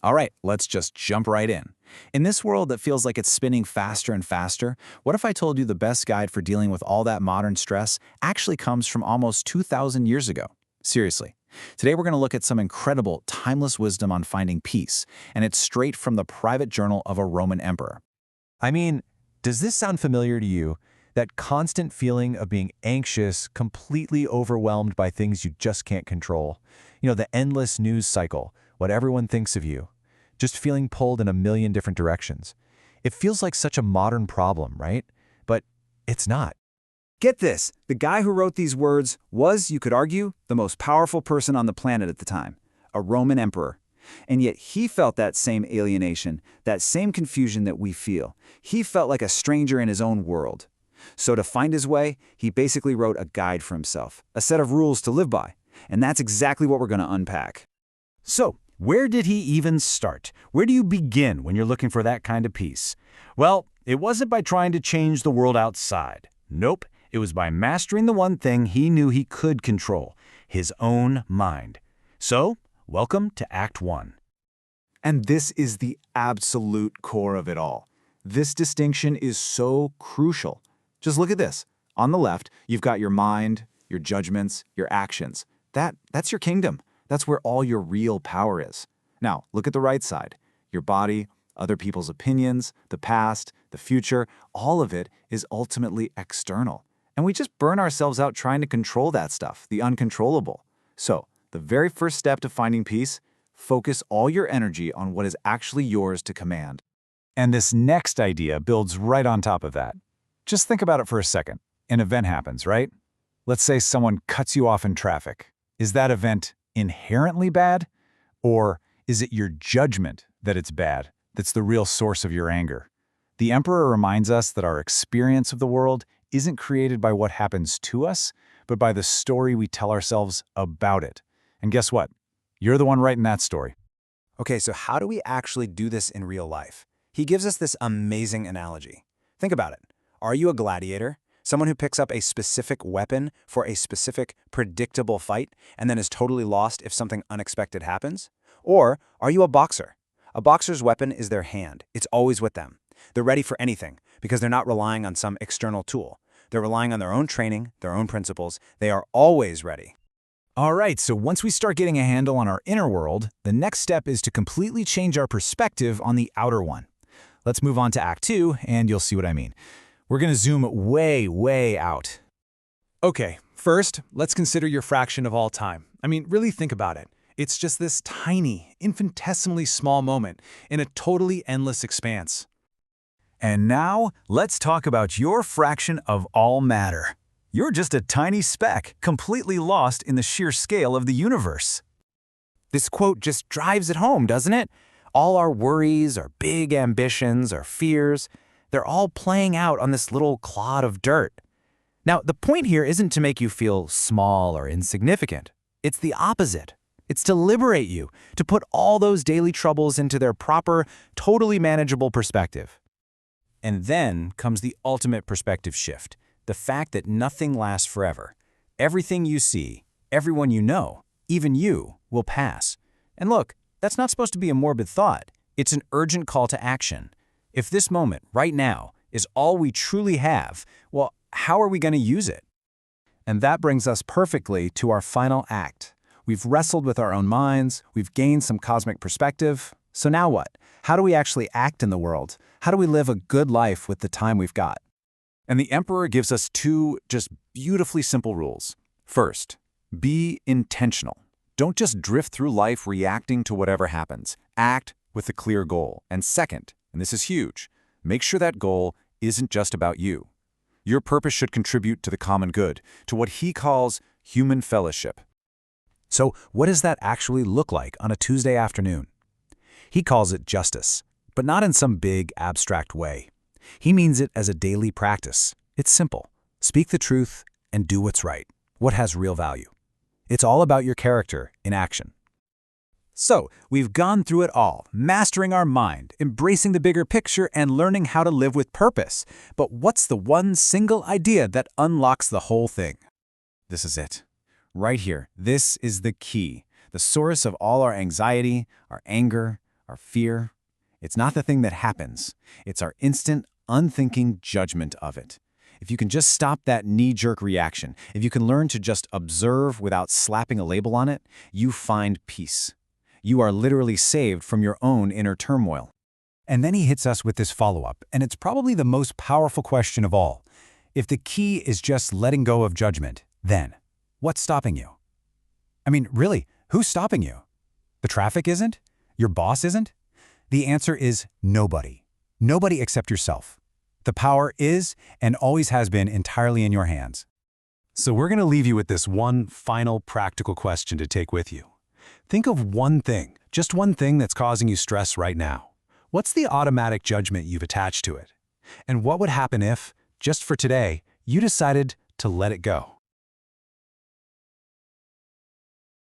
All right, let's just jump right in. In this world that feels like it's spinning faster and faster, what if I told you the best guide for dealing with all that modern stress actually comes from almost 2,000 years ago? Seriously. Today we're going to look at some incredible, timeless wisdom on finding peace, and it's straight from the private journal of a Roman emperor. I mean, does this sound familiar to you? That constant feeling of being anxious, completely overwhelmed by things you just can't control. The endless news cycle, what everyone thinks of you. Just feeling pulled in a million different directions. It feels like such a modern problem, right? But it's not. Get this, the guy who wrote these words was, you could argue, the most powerful person on the planet at the time, a Roman emperor. And yet he felt that same alienation, that same confusion that we feel. He felt like a stranger in his own world. So to find his way, he basically wrote a guide for himself, a set of rules to live by. And that's exactly what we're going to unpack. So, where did he even start? Where do you begin when you're looking for that kind of peace? Well, it wasn't by trying to change the world outside. Nope, it was by mastering the one thing he knew he could control, his own mind. So, welcome to Act 1. And this is the absolute core of it all. This distinction is so crucial. Just look at this. On the left, you've got your mind, your judgments, your actions. That's your kingdom. That's where all your real power is. Now, look at the right side. Your body, other people's opinions, the past, the future, all of it is ultimately external. And we just burn ourselves out trying to control that stuff, the uncontrollable. So, the very first step to finding peace, focus all your energy on what is actually yours to command. And this next idea builds right on top of that. Just think about it for a second. An event happens, right? Let's say someone cuts you off in traffic. Is that event inherently bad? Or is it your judgment that it's bad that's the real source of your anger? The emperor reminds us that our experience of the world isn't created by what happens to us, but by the story we tell ourselves about it. And guess what? You're the one writing that story. Okay, so how do we actually do this in real life? He gives us this amazing analogy. Think about it. Are you a gladiator? Someone who picks up a specific weapon for a specific, predictable fight and then is totally lost if something unexpected happens? Or are you a boxer? A boxer's weapon is their hand. It's always with them. They're ready for anything because they're not relying on some external tool. They're relying on their own training, their own principles. They are always ready. All right, so once we start getting a handle on our inner world, the next step is to completely change our perspective on the outer one. Let's move on to Act 2, and you'll see what I mean. We're going to zoom way, way out. Okay, first, let's consider your fraction of all time. I mean, really think about it. It's just this tiny, infinitesimally small moment in a totally endless expanse. And now, let's talk about your fraction of all matter. You're just a tiny speck, completely lost in the sheer scale of the universe. This quote just drives it home, doesn't it? All our worries, our big ambitions, our fears, they're all playing out on this little clod of dirt. Now, the point here isn't to make you feel small or insignificant. It's the opposite. It's to liberate you, to put all those daily troubles into their proper, totally manageable perspective. And then comes the ultimate perspective shift, the fact that nothing lasts forever. Everything you see, everyone you know, even you, will pass. And look, that's not supposed to be a morbid thought. It's an urgent call to action. If this moment, right now, is all we truly have, well, how are we going to use it? And that brings us perfectly to our final act. We've wrestled with our own minds, we've gained some cosmic perspective. So now what? How do we actually act in the world? How do we live a good life with the time we've got? And the emperor gives us two just beautifully simple rules. First, be intentional. Don't just drift through life reacting to whatever happens. Act with a clear goal. And second, and this is huge, make sure that goal isn't just about you. Your purpose should contribute to the common good, to what he calls human fellowship. So what does that actually look like on a Tuesday afternoon? He calls it justice, but not in some big, abstract way. He means it as a daily practice. It's simple. Speak the truth and do what's right, what has real value. It's all about your character in action. So, we've gone through it all, mastering our mind, embracing the bigger picture, and learning how to live with purpose. But what's the one single idea that unlocks the whole thing? This is it. Right here, this is the key, the source of all our anxiety, our anger, our fear. It's not the thing that happens. It's our instant, unthinking judgment of it. If you can just stop that knee-jerk reaction, if you can learn to just observe without slapping a label on it, you find peace. You are literally saved from your own inner turmoil. And then he hits us with this follow-up, and it's probably the most powerful question of all. If the key is just letting go of judgment, then what's stopping you? I mean, really, who's stopping you? The traffic isn't? Your boss isn't? The answer is nobody. Nobody except yourself. The power is and always has been entirely in your hands. So we're going to leave you with this one final practical question to take with you. Think of one thing, just one thing that's causing you stress right now. What's the automatic judgment you've attached to it? And what would happen if, just for today, you decided to let it go?